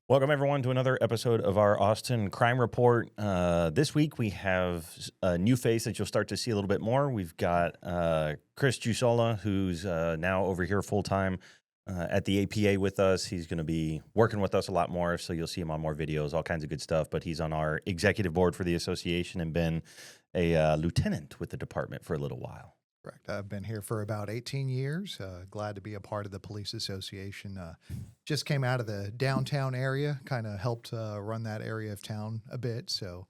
Welcome, everyone, to another episode of our Austin Crime Report. This week, we have a new face that you'll start to see a little bit more. We've got Chris Giusola, who's now over here full-time at the APA with us. He's going to be working with us a lot more, so you'll see him on more videos, all kinds of good stuff. But he's on our executive board for the association and been a lieutenant with the department for a little while. Correct. I've been here for about 18 years. Glad to be a part of the police association. Just came out of the downtown area, kind of helped run that area of town a bit. So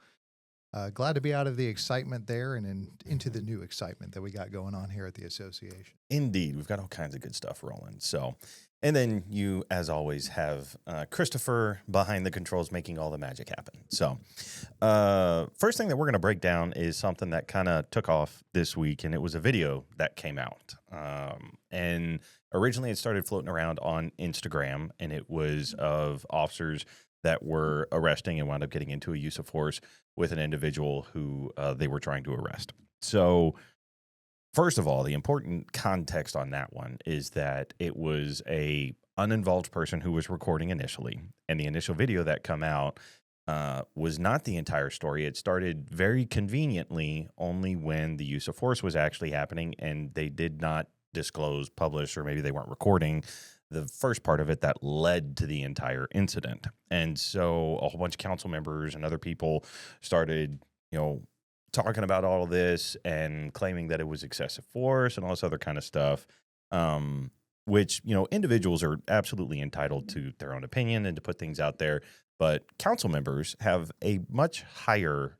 glad to be out of the excitement there and into the new excitement that we got going on here at the association. Indeed. We've got all kinds of good stuff rolling. So, and then you, as always, have Christopher behind the controls making all the magic happen. So first thing that we're going to break down is something that kind of took off this week, and it was a video that came out. And originally it started floating around on Instagram, and it was of officers that were arresting and wound up getting into a use of force with an individual who they were trying to arrest. So first of all, the important context on that one is that it was a uninvolved person who was recording initially, and the initial video that come out was not the entire story. It started very conveniently only when the use of force was actually happening, and they did not disclose, publish, or maybe they weren't recording the first part of it that led to the entire incident. And so a whole bunch of council members and other people started, talking about all of this and claiming that it was excessive force and all this other kind of stuff, which, individuals are absolutely entitled to their own opinion and to put things out there. But council members have a much higher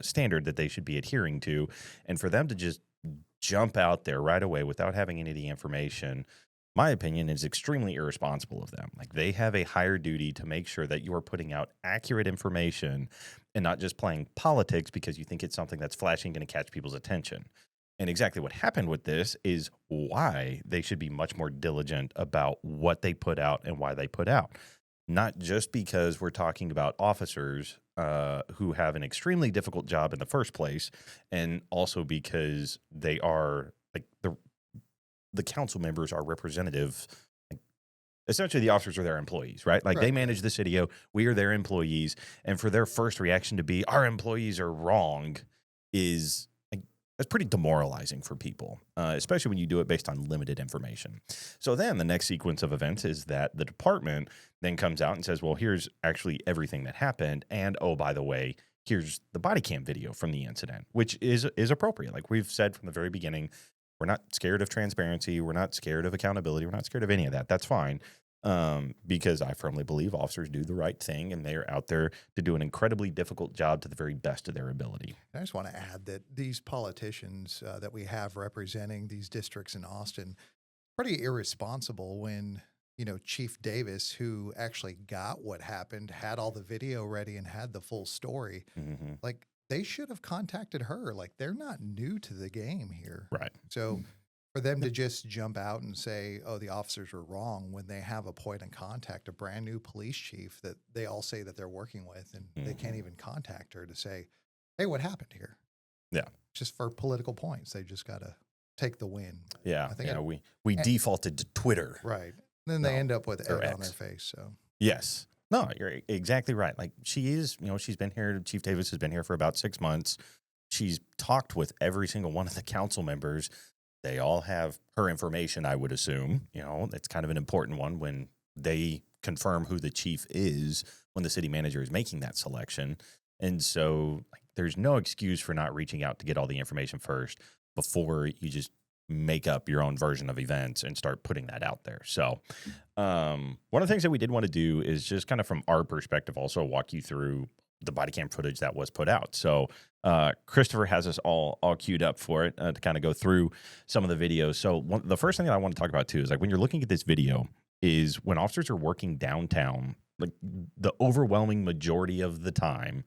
standard that they should be adhering to. And for them to just jump out there right away without having any of the information, my opinion, is extremely irresponsible of them. Like, they have a higher duty to make sure that you are putting out accurate information and not just playing politics because you think it's something that's flashing, going to catch people's attention. And exactly what happened with this is why they should be much more diligent about what they put out and why they put out. Not just because we're talking about officers who have an extremely difficult job in the first place, and also because they are like the council members are representative. Essentially, the officers are their employees, right? Like, right. They manage the city. We are their employees. And for their first reaction to be, our employees are wrong, is that's pretty demoralizing for people, especially when you do it based on limited information. So then the next sequence of events is that the department then comes out and says, well, here's actually everything that happened. And, oh, by the way, here's the body cam video from the incident, which is appropriate. Like we've said from the very beginning, we're not scared of transparency. We're not scared of accountability. We're not scared of any of that. That's fine, because I firmly believe officers do the right thing, and they are out there to do an incredibly difficult job to the very best of their ability. I just want to add that these politicians that we have representing these districts in Austin, pretty irresponsible when, Chief Davis, who actually got what happened, had all the video ready and had the full story, like, they should have contacted her. Like, they're not new to the game here. Right. So for them to just jump out and say, oh, the officers were wrong, when they have a point of contact, a brand new police chief that they all say that they're working with, and they can't even contact her to say, hey, what happened here? Yeah. Just for political points. They just got to take the win. Yeah. We defaulted to Twitter. Right. Then they end up with Ed on their face. So yes. No, you're exactly right. Like, she is, she's been here. Chief Davis has been here for about 6 months. She's talked with every single one of the council members. They all have her information, I would assume. It's kind of an important one when they confirm who the chief is when the city manager is making that selection. And so there's no excuse for not reaching out to get all the information first before you just make up your own version of events and start putting that out there. So one of the things that we did want to do is just kind of from our perspective also walk you through the body cam footage that was put out. So Christopher has us all queued up for it to kind of go through some of the videos. So the first thing that I want to talk about too is, like, when you're looking at this video, is when officers are working downtown, like, the overwhelming majority of the time,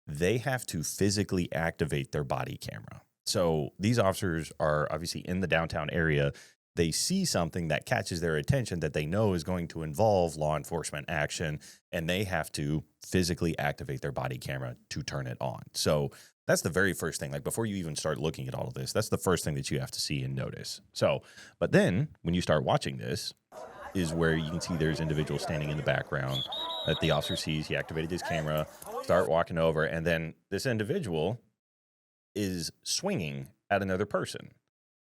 they have to physically activate their body camera. So these officers are obviously in the downtown area. They see something that catches their attention that they know is going to involve law enforcement action, and they have to physically activate their body camera to turn it on. So that's the very first thing. Like, before you even start looking at all of this, that's the first thing that you have to see and notice. So, but then when you start watching this, is where you can see there's individuals standing in the background that the officer sees. He activated his camera, start walking over, and then this individual is swinging at another person,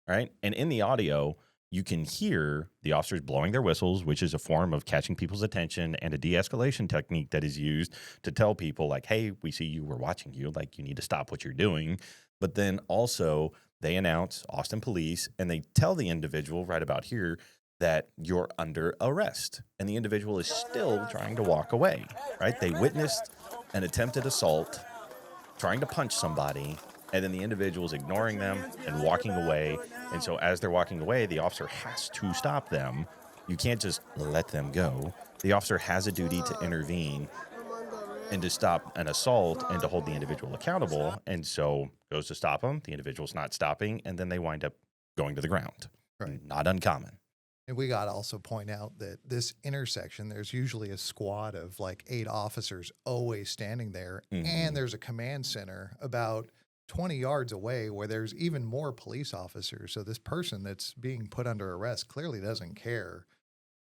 right? And in the audio, you can hear the officers blowing their whistles, which is a form of catching people's attention and a de-escalation technique that is used to tell people like, hey, we see you, we're watching you, like you need to stop what you're doing. But then also they announce Austin police and they tell the individual right about here that you're under arrest. And the individual is still trying to walk away, right? They witnessed an attempted assault, trying to punch somebody, and then the individual is ignoring them and walking away. And so as they're walking away, the officer has to stop them. You can't just let them go. The officer has a duty to intervene and to stop an assault and to hold the individual accountable. And so goes to stop them. The individual's not stopping, and then they wind up going to the ground. Right. Not uncommon. And we got to also point out that this intersection, there's usually a squad of like 8 officers always standing there. Mhm. And there's a command center about 20 yards away where there's even more police officers. So this person that's being put under arrest clearly doesn't care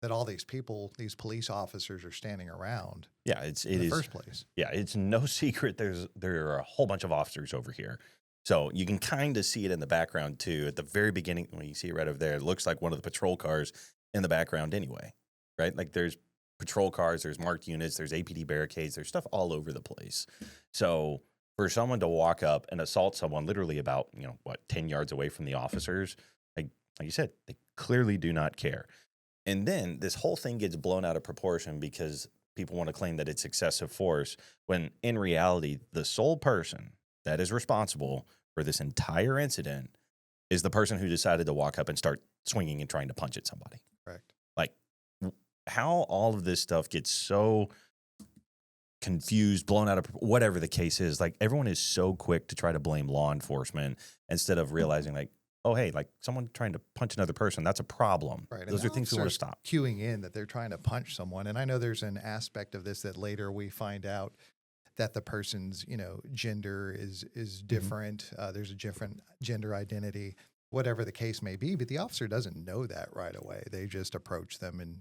that all these people, these police officers are standing around. Yeah, it in the is first place. Yeah, it's no secret there are a whole bunch of officers over here. So you can kind of see it in the background too. At the very beginning, when you see it right over there, it looks like one of the patrol cars in the background anyway, right? Like there's patrol cars, there's marked units, there's APD barricades, there's stuff all over the place. So for someone to walk up and assault someone literally about, 10 yards away from the officers, like you said, they clearly do not care. And then this whole thing gets blown out of proportion because people want to claim that it's excessive force, when in reality, the sole person that is responsible for this entire incident is the person who decided to walk up and start swinging and trying to punch at somebody. Correct. Like how all of this stuff gets so confused, blown out of whatever the case is. Like everyone is so quick to try to blame law enforcement instead of realizing like, oh, hey, like someone trying to punch another person, that's a problem. Right. Those are things we want to stop. Queuing in that they're trying to punch someone. And I know there's an aspect of this that later we find out that the person's, gender is different. There's a different gender identity, whatever the case may be. But the officer doesn't know that right away. They just approach them and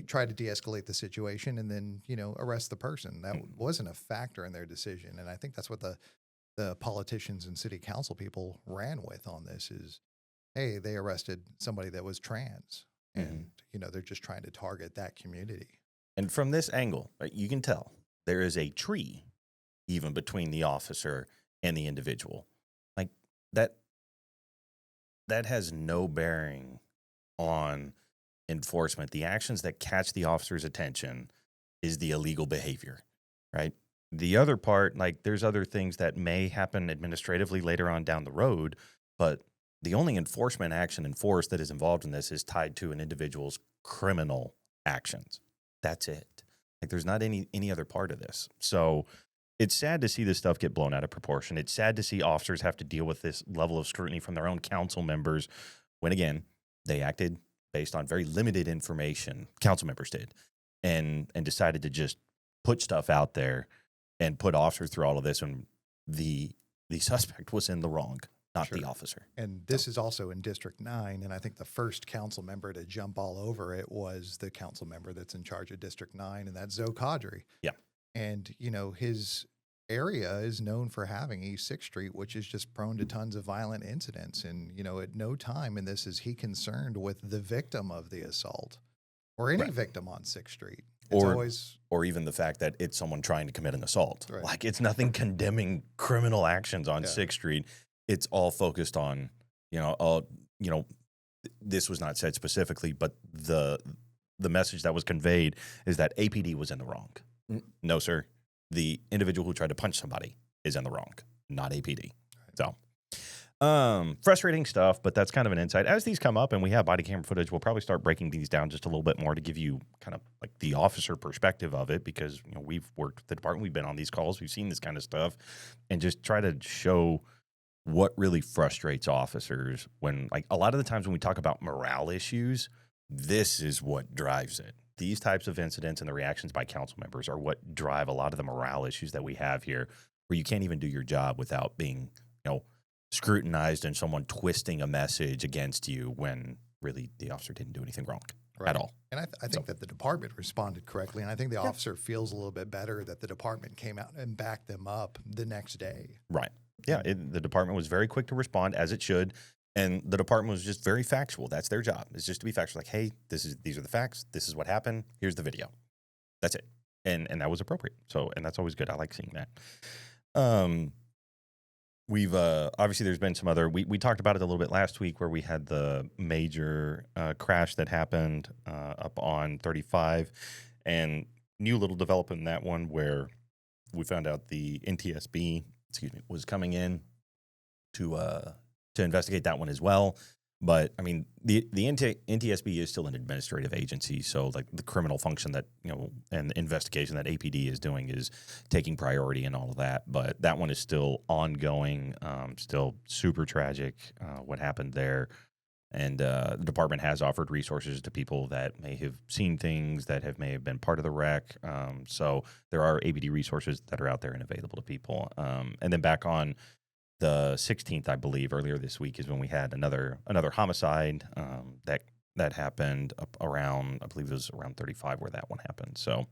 try to de-escalate the situation and then, arrest the person. That wasn't a factor in their decision. And I think that's what the politicians and city council people ran with on this is, hey, they arrested somebody that was trans. And, they're just trying to target that community. And from this angle, right, you can tell there is a tree even between the officer and the individual. Like that has no bearing on enforcement. The actions that catch the officer's attention is the illegal behavior, right? The other part, like there's other things that may happen administratively later on down the road, but the only enforcement action in force that is involved in this is tied to an individual's criminal actions. That's it. Like there's not any other part of this. So it's sad to see this stuff get blown out of proportion. It's sad to see officers have to deal with this level of scrutiny from their own council members when, again, they acted based on very limited information, council members did, and decided to just put stuff out there and put officers through all of this when the suspect was in the wrong, not the officer. And this is also in District 9, and I think the first council member to jump all over it was the council member that's in charge of District 9, and that's Zoe Kadri. Yeah. And, his area is known for having East 6th Street, which is just prone to tons of violent incidents. And, at no time in this is he concerned with the victim of the assault or any victim on 6th Street. Or even the fact that it's someone trying to commit an assault. Right. Like it's nothing condemning criminal actions on 6th Street. It's all focused on, this was not said specifically, but the message that was conveyed is that APD was in the wrong. No, sir. The individual who tried to punch somebody is in the wrong, not APD. So, frustrating stuff, but that's kind of an insight. As these come up and we have body camera footage, we'll probably start breaking these down just a little bit more to give you kind of like the officer perspective of it, because we've worked with the department, we've been on these calls, we've seen this kind of stuff, and just try to show what really frustrates officers when, like, a lot of the times when we talk about morale issues, this is what drives it. These types of incidents and the reactions by council members are what drive a lot of the morale issues that we have here, where you can't even do your job without being, scrutinized and someone twisting a message against you when really the officer didn't do anything wrong. at all. And I think that the department responded correctly. And I think the officer feels a little bit better that the department came out and backed them up the next day. Right. Yeah. The department was very quick to respond, as it should. And the department was just very factual. That's their job. It's just to be factual. Like, hey, these are the facts. This is what happened. Here's the video. That's it. And that was appropriate. So, and that's always good. I like seeing that. We've obviously there's been some other. We talked about it a little bit last week where we had the major crash that happened up on 35, and new little development in that one where we found out the NTSB, was coming in to investigate that one as well. But I mean, the NTSB is still an administrative agency, so like the criminal function that and the investigation that APD is doing is taking priority and all of that. But that one is still ongoing, still super tragic. What happened there, and the department has offered resources to people that may have seen things that may have been part of the wreck. So there are APD resources that are out there and available to people. And then back on the 16th, I believe, earlier this week is when we had another homicide that happened up around, I believe it was around 35 where that one happened. So,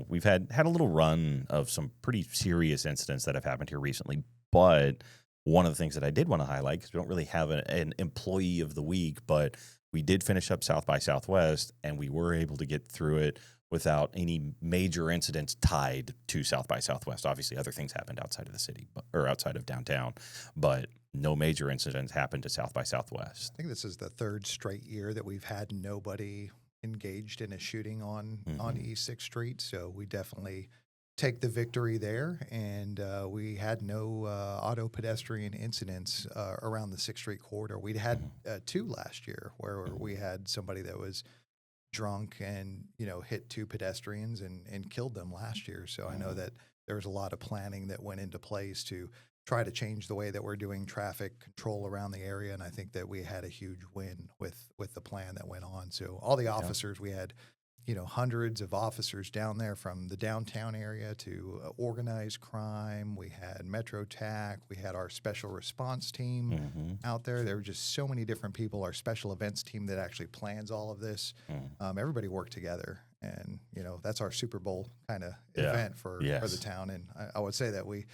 we've had a little run of some pretty serious incidents that have happened here recently. But one of the things that I did want to highlight, because we don't really have an employee of the week, but we did finish up South by Southwest, and we were able to get through it without any major incidents tied to South by Southwest. Obviously, other things happened outside of the city or outside of downtown, but no major incidents happened to South by Southwest. I think this is the third straight year that we've had nobody engaged in a shooting on East 6th Street. So we definitely take the victory there. And we had no auto pedestrian incidents around the 6th Street corridor. We'd had two last year where we had somebody that was drunk and hit two pedestrians and killed them last year. So I know that there was a lot of planning that went into place to try to change the way that we're doing traffic control around the area, and I think that we had a huge win with the plan that went on. So all the officers, we had hundreds of officers down there from the downtown area to organized crime. We had Metro TAC. We had our special response team out there. There were just so many different people. Our special events team that actually plans all of this. Everybody worked together, and that's our Super Bowl kind of event for the town. And I would say that we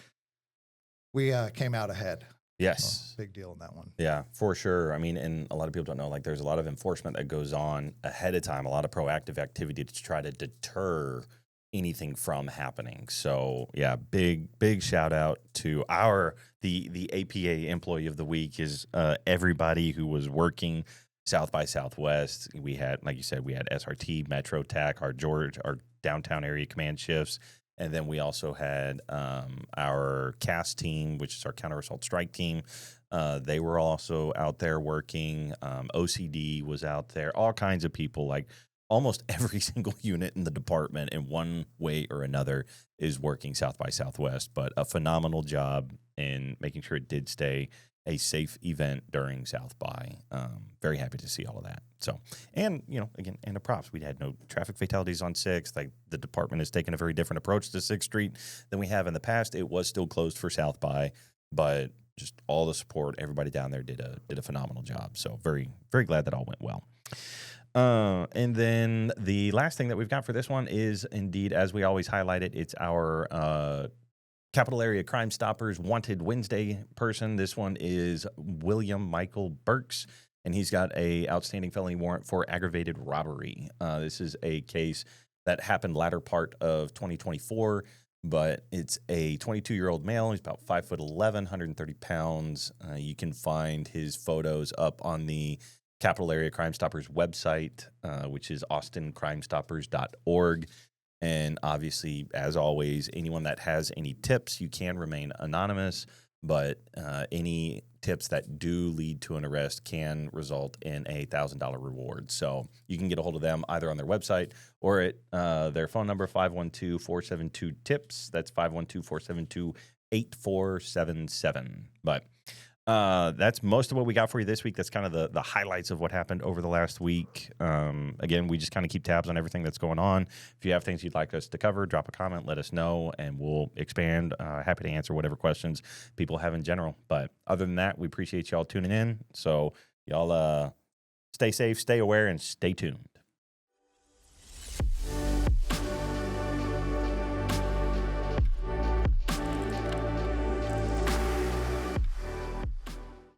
came out ahead. Yes. Big deal in that one. Yeah, for sure. I mean, and a lot of people don't know, like there's a lot of enforcement that goes on ahead of time, a lot of proactive activity to try to deter anything from happening. So yeah, big shout out to the APA employee of the week is everybody who was working South by Southwest. We had, like you said, we had SRT, Metro TAC, our downtown area command shifts. And then we also had our CAS team, which is our counter assault strike team. They were also out there working. OCD was out there. All kinds of people, like almost every single unit in the department in one way or another is working South by Southwest. But a phenomenal job in making sure it did stay a safe event during South by. Very happy to see all of that. So, and, again, and the props. We had no traffic fatalities on 6th. Like, the department has taken a very different approach to 6th Street than we have in the past. It was still closed for South by, but just all the support, everybody down there did a phenomenal job. So, very, very glad that all went well. And then the last thing that we've got for this one is, indeed, as we always highlight it, it's our Capital Area Crime Stoppers Wanted Wednesday person. This one is William Michael Burks, and he's got a outstanding felony warrant for aggravated robbery. This is a case that happened latter part of 2024, but it's a 22-year-old male. He's about 5'11", 130 pounds. You can find his photos up on the Capital Area Crime Stoppers website, which is austincrimestoppers.org. And obviously, as always, anyone that has any tips, you can remain anonymous, but any tips that do lead to an arrest can result in a $1,000 reward. So you can get a hold of them either on their website or at their phone number, 512-472-TIPS. That's 512-472-8477. But that's most of what we got for you this week. That's kind of the highlights of what happened over the last week. Again, we just kind of keep tabs on everything that's going on. If you have things you'd like us to cover, drop a comment, let us know, and we'll expand. Happy to answer whatever questions people have in general. But other than that, we appreciate y'all tuning in. So y'all stay safe, stay aware, and stay tuned.